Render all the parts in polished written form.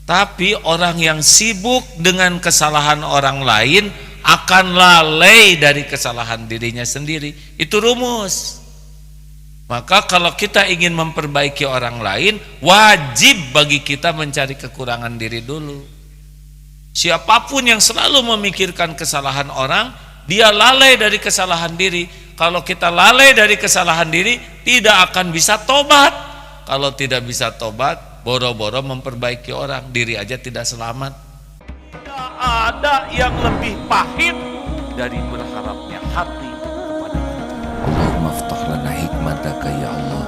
Tapi orang yang sibuk dengan kesalahan orang lain akan lalai dari kesalahan dirinya sendiri. Itu rumus. Maka kalau kita ingin memperbaiki orang lain, wajib bagi kita mencari kekurangan diri dulu. Siapapun yang selalu memikirkan kesalahan orang, dia lalai dari kesalahan diri. Kalau kita lalai dari kesalahan diri, tidak akan bisa tobat. Kalau tidak bisa tobat, boro-boro memperbaiki orang, diri aja tidak selamat. Tidak ada yang lebih pahit dari berharapnya hati kepada Allah. Allahumma aftah lana hikmataka ya Allah.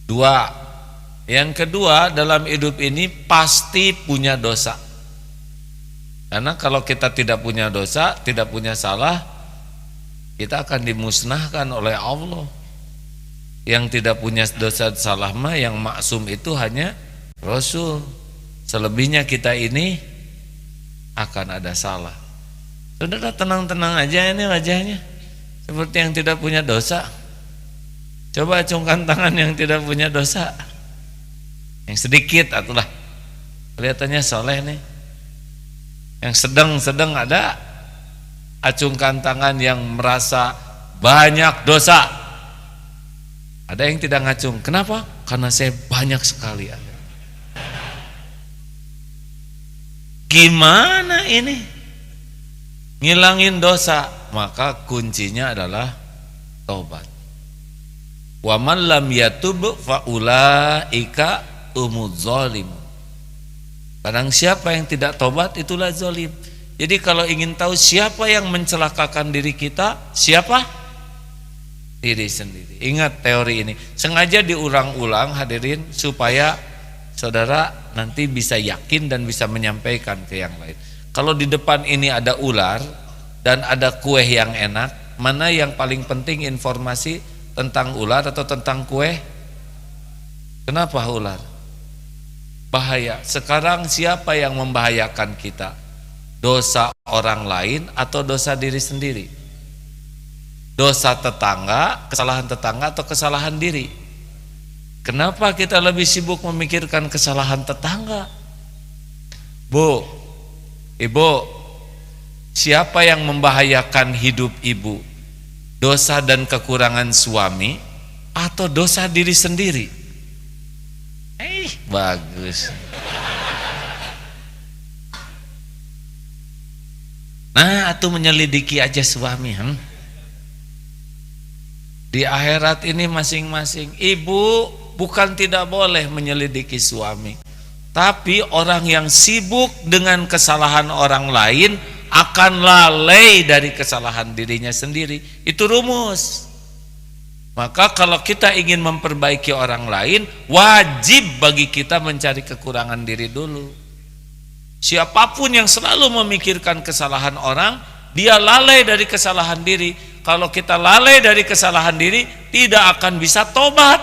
Dua, yang kedua, dalam hidup ini pasti punya dosa. Karena kalau kita tidak punya dosa, tidak punya salah, kita akan dimusnahkan oleh Allah. Yang tidak punya dosa salah mah yang maksum itu hanya Rasul. Selebihnya kita ini akan ada salah. Saudara tenang-tenang aja ini wajahnya, seperti yang tidak punya dosa. Coba acungkan tangan yang tidak punya dosa, yang sedikit atulah, kelihatannya soleh nih. Yang sedang ada, acungkan tangan yang merasa banyak dosa. Ada yang tidak ngacung, kenapa? Karena saya banyak sekali. Gimana ini ngilangin dosa? Maka kuncinya adalah taubat. Wa man lam yatub fa ulaika humuz zalimun. Barang siapa yang tidak tobat, itulah zalim. Jadi kalau ingin tahu siapa yang mencelakakan diri kita, siapa? Diri sendiri. Ingat teori ini, sengaja diulang-ulang hadirin, supaya saudara nanti bisa yakin dan bisa menyampaikan ke yang lain. Kalau di depan ini ada ular dan ada kue yang enak, mana yang paling penting informasi tentang ular atau tentang kue? Kenapa ular? Bahaya. Sekarang siapa yang membahayakan kita? Dosa orang lain atau dosa diri sendiri? Dosa tetangga, kesalahan tetangga atau kesalahan diri? Kenapa kita lebih sibuk memikirkan kesalahan tetangga? Bu, ibu, siapa yang membahayakan hidup ibu? Dosa dan kekurangan suami atau dosa diri sendiri? Bagus. Nah, atuh menyelidiki aja suami. Di akhirat ini masing-masing. Ibu bukan tidak boleh menyelidiki suami, tapi orang yang sibuk dengan kesalahan orang lain akan lalai dari kesalahan dirinya sendiri. Itu rumus. Maka kalau kita ingin memperbaiki orang lain, wajib bagi kita mencari kekurangan diri dulu. Siapapun yang selalu memikirkan kesalahan orang, dia lalai dari kesalahan diri. Kalau kita lalai dari kesalahan diri, tidak akan bisa tobat.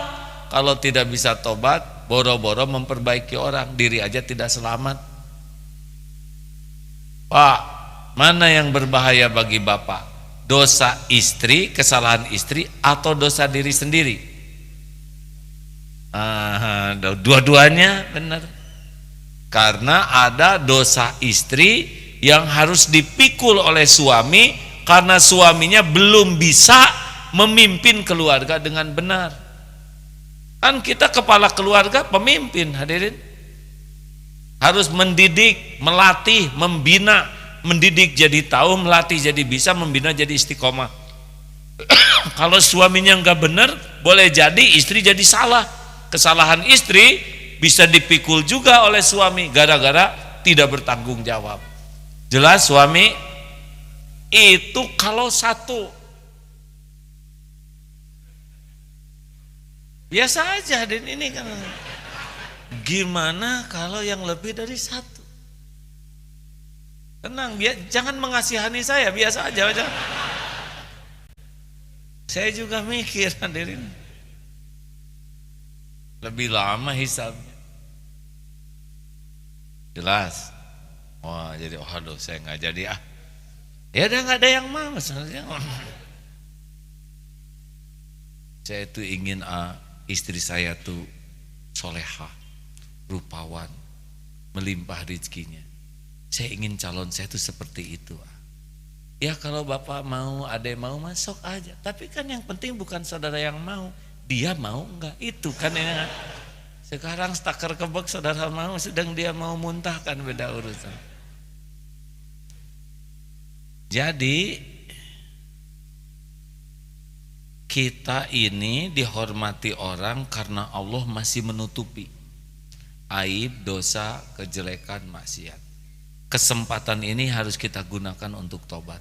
Kalau tidak bisa tobat, boro-boro memperbaiki orang, diri aja tidak selamat. Pak, mana yang berbahaya bagi bapak? Dosa istri, kesalahan istri, atau dosa diri sendiri? Dua-duanya benar. Karena ada dosa istri yang harus dipikul oleh suami karena suaminya belum bisa memimpin keluarga dengan benar. Kan kita kepala keluarga, pemimpin, hadirin. Harus mendidik, melatih, membina. Mendidik jadi tahu, melatih jadi bisa, membina jadi istiqomah. Kalau suaminya enggak benar, boleh jadi istri jadi salah. Kesalahan istri bisa dipikul juga oleh suami gara-gara tidak bertanggung jawab. Jelas suami itu kalau satu. Biasa aja, dan ini kan. Gimana kalau yang lebih dari satu? Tenang, jangan mengasihani saya, biasa aja. Saya juga mikir, hadirin. Lebih lama hisabnya. Jelas. Wah, jadi aduh saya nggak jadi Ya udah nggak ada yang mau sebenarnya. Saya itu ingin istri saya tuh solehah, rupawan, melimpah rezekinya. Saya ingin calon saya tuh seperti itu. Ya kalau bapak mau, adek mau, masuk aja. Tapi kan yang penting bukan saudara yang mau, dia mau enggak, itu kan ya. Sekarang stakar kebek saudara mau, sedang dia mau muntah, kan beda urusan. Jadi kita ini dihormati orang karena Allah masih menutupi aib, dosa, kejelekan, maksiat. Kesempatan ini harus kita gunakan untuk tobat.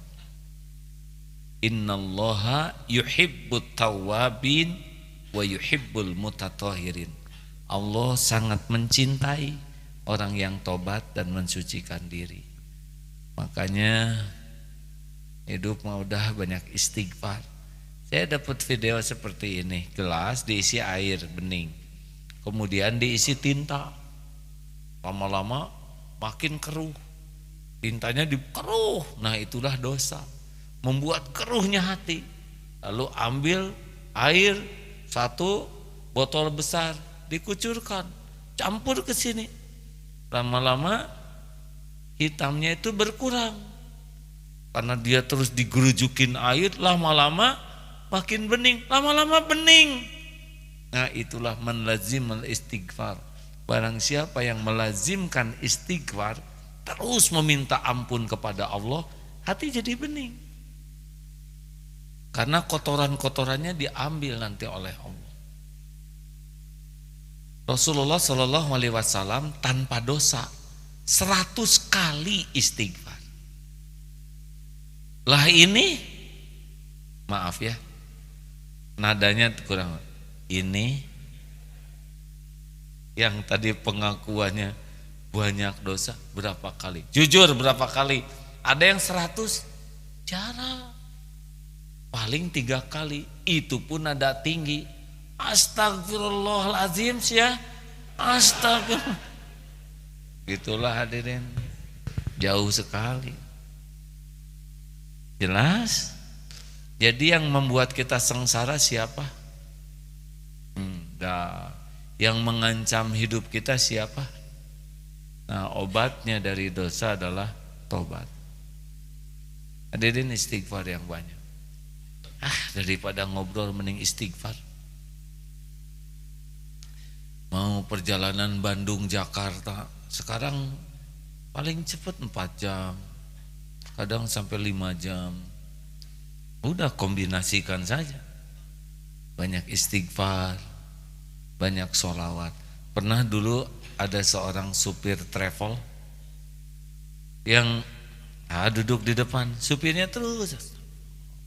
Innallaha yuhibbut tawwabin wa yuhibbul mutatahhirin. Allah sangat mencintai orang yang tobat dan mensucikan diri. Makanya hidup mah udah banyak istighfar. Saya dapat video seperti ini, gelas diisi air bening, kemudian diisi tinta. Lama-lama makin keruh, tintanya dikeruh. Nah itulah dosa, membuat keruhnya hati. Lalu ambil air satu botol besar, dikucurkan, campur ke sini. Lama-lama hitamnya itu berkurang, karena dia terus digerujukin air. Lama-lama makin bening, lama-lama bening. Nah itulah melazimul istighfar. Barang siapa yang melazimkan istighfar, terus meminta ampun kepada Allah, hati jadi bening. Karena kotoran-kotorannya diambil nanti oleh Allah. Rasulullah Shallallahu Alaihi Wasallam tanpa dosa 100 kali istighfar. Lah ini, maaf ya, nadanya kurang. Ini yang tadi pengakuannya banyak dosa berapa kali? Jujur berapa kali? Ada yang 100? Jarang. Paling 3 kali. Itu pun nada tinggi. Astagfirullahaladzim ya. Astagfirullah. Itulah hadirin. Jauh sekali. Jelas? Jadi yang membuat kita sengsara siapa? Yang mengancam hidup kita siapa? Nah, obatnya dari dosa adalah tobat. Hadirin, istighfar yang banyak. Daripada ngobrol mending istighfar. Mau perjalanan Bandung Jakarta sekarang paling cepat 4 jam, kadang sampai 5 jam. Udah kombinasikan saja. Banyak istighfar, banyak sholawat. Pernah dulu ada seorang supir travel yang duduk di depan, supirnya terus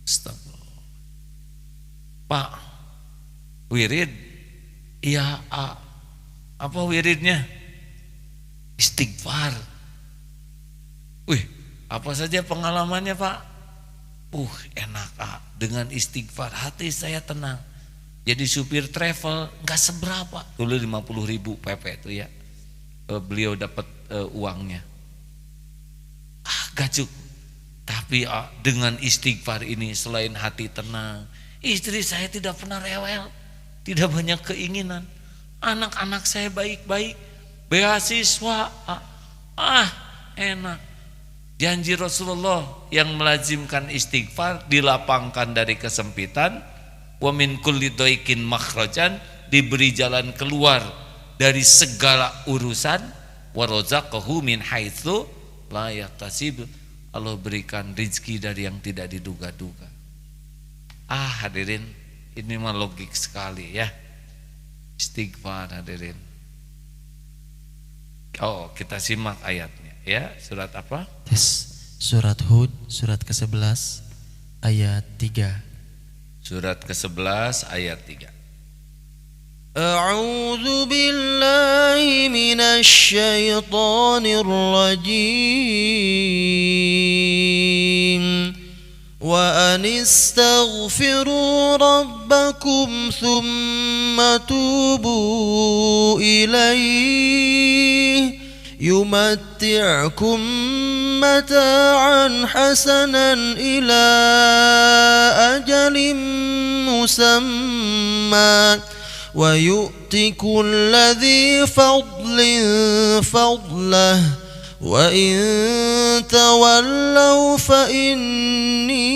astagfirullah. Pak, wirid? Iya, apa wiridnya? Istighfar. Wih, apa saja pengalamannya Pak? Enak dengan istighfar hati saya tenang. Jadi supir travel nggak seberapa. Dulu 50.000 PP itu ya, beliau dapat uangnya. Gak cukup. Tapi dengan istighfar ini selain hati tenang, istri saya tidak pernah rewel, tidak banyak keinginan. Anak-anak saya baik-baik, beasiswa, enak. Janji Rasulullah yang melazimkan istighfar dilapangkan dari kesempitan, wa min kulli dhaiqin makhrajan, diberi jalan keluar dari segala urusan, wa razaqahu min haitsu la yahtasib, Allah berikan rezeki dari yang tidak diduga-duga. Hadirin, ini mah logik sekali ya. Istighfar hadirin. Kita simak ayatnya ya. Surat apa? Surat Hud, surat ke-11 ayat 3. Surat ke-11 ayat 3. A'udzu billahi minasy syaithanir rajim. Wa anistaghfiru rabbakum thumma tubu ilaihi yumatti'kum متاعا حسنا إلى أجل مسمى ويؤت كل ذي فضل فضله وإن تولوا فإني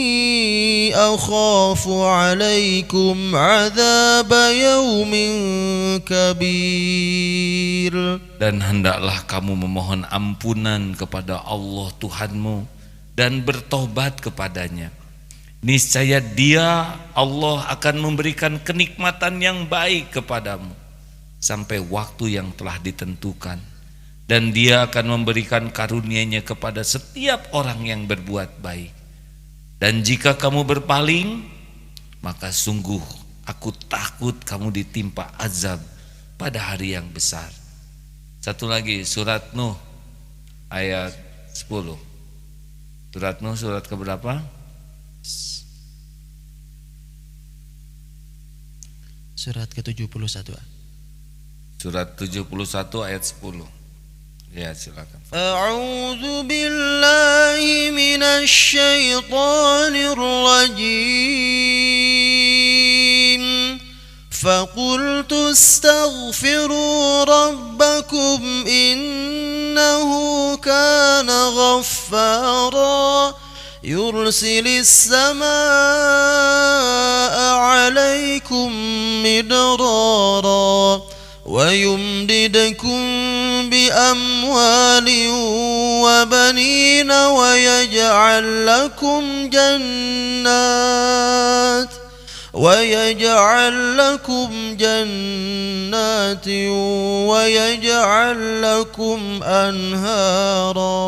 أخاف عليكم عذاب يوم كبير. Dan hendaklah kamu memohon ampunan kepada Allah Tuhanmu dan bertobat kepadanya. Niscaya Dia, Allah, akan memberikan kenikmatan yang baik kepadamu sampai waktu yang telah ditentukan, dan Dia akan memberikan karunia-Nya kepada setiap orang yang berbuat baik. Dan jika kamu berpaling, maka sungguh aku takut kamu ditimpa azab pada hari yang besar. Satu lagi, surat Nuh ayat 10. Surat Nuh surat keberapa? Surat ke-71. Surat 71 ayat 10. Ya, silakan. A'udzu billahi minasy syaithanir rajim. Faqultu astaghfiru rabbakum innahu kana ghaffara yursilis samaa'a 'alaikum midrara ويمددكم بأموال وبنين ويجعل لكم جنات ويجعل لكم أنهارا.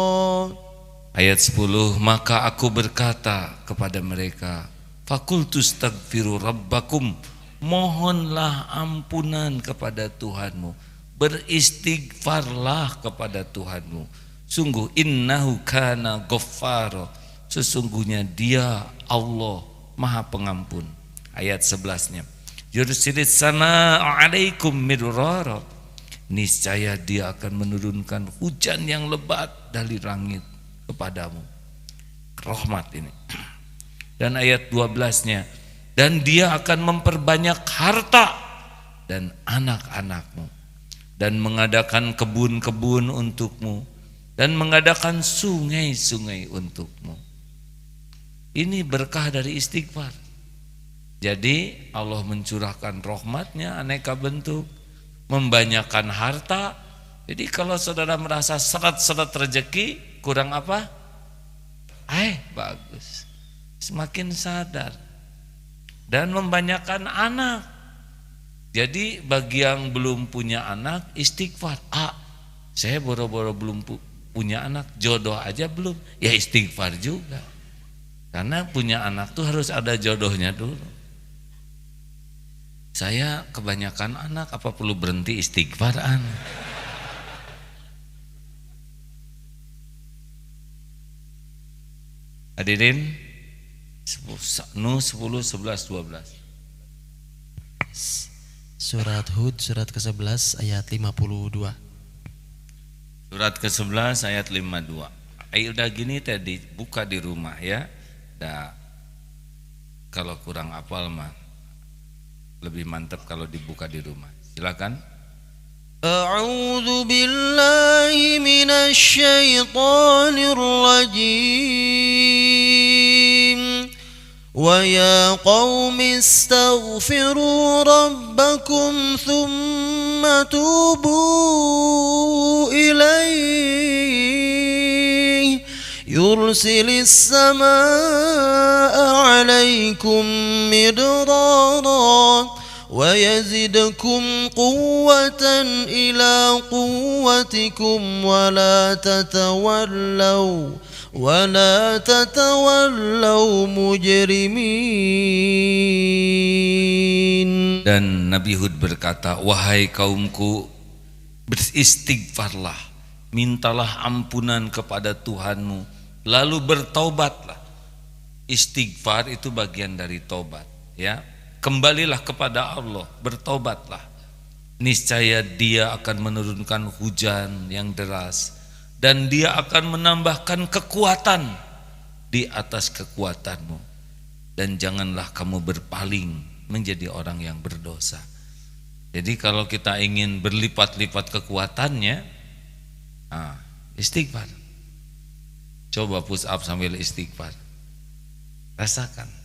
Ayat 10, maka aku berkata kepada mereka, Fakultu astaghfiru rabbakum, mohonlah ampunan kepada Tuhanmu, beristighfarlah kepada Tuhanmu. Sungguh innahu kana ghaffara, sesungguhnya Dia Allah Maha Pengampun. Ayat 11-nya, yursilis samaa'a 'alaikum midrara, niscaya Dia akan menurunkan hujan yang lebat dari langit kepadamu. Rahmat ini. Dan ayat 12-nya, dan Dia akan memperbanyak harta dan anak-anakmu, dan mengadakan kebun-kebun untukmu, dan mengadakan sungai-sungai untukmu. Ini berkah dari istighfar. Jadi Allah mencurahkan rahmat-Nya aneka bentuk, membanyakan harta. Jadi kalau saudara merasa seret-seret rezeki, kurang apa? Bagus. Semakin sadar. Dan membanyakan anak. Jadi bagi yang belum punya anak, istighfar. Saya boro-boro belum punya anak, jodoh aja belum, ya istighfar juga. Karena punya anak tuh harus ada jodohnya dulu. Saya kebanyakan anak, apa perlu berhenti istighfaran? Hadirin, Nuh 10, 11, 12. Surat Hud surat ke-11 ayat 52. Surat ke-11 ayat 52. Udah gini tadi buka di rumah ya. Kalau kurang hafal mah lebih mantap kalau dibuka di rumah. Silakan. A'udzu billahi minasy syaithanir rajim. Wa ya qaumi astaghfiru rabbakum thumma tubu ilaihi yursilis samaa'a 'alaikum midrara wa yazidkum quwwatan ila quwwatikum wa la tatawallaw mujrimin. Dan Nabi Hud berkata, wahai kaumku, beristighfarlah, mintalah ampunan kepada Tuhanmu, lalu bertaubatlah. Istighfar itu bagian dari taubat, ya. Kembalilah kepada Allah, bertaubatlah. Niscaya Dia akan menurunkan hujan yang deras dan Dia akan menambahkan kekuatan di atas kekuatanmu. Dan janganlah kamu berpaling menjadi orang yang berdosa. Jadi kalau kita ingin berlipat-lipat kekuatannya, istighfar. Coba push up sambil istighfar. Rasakan.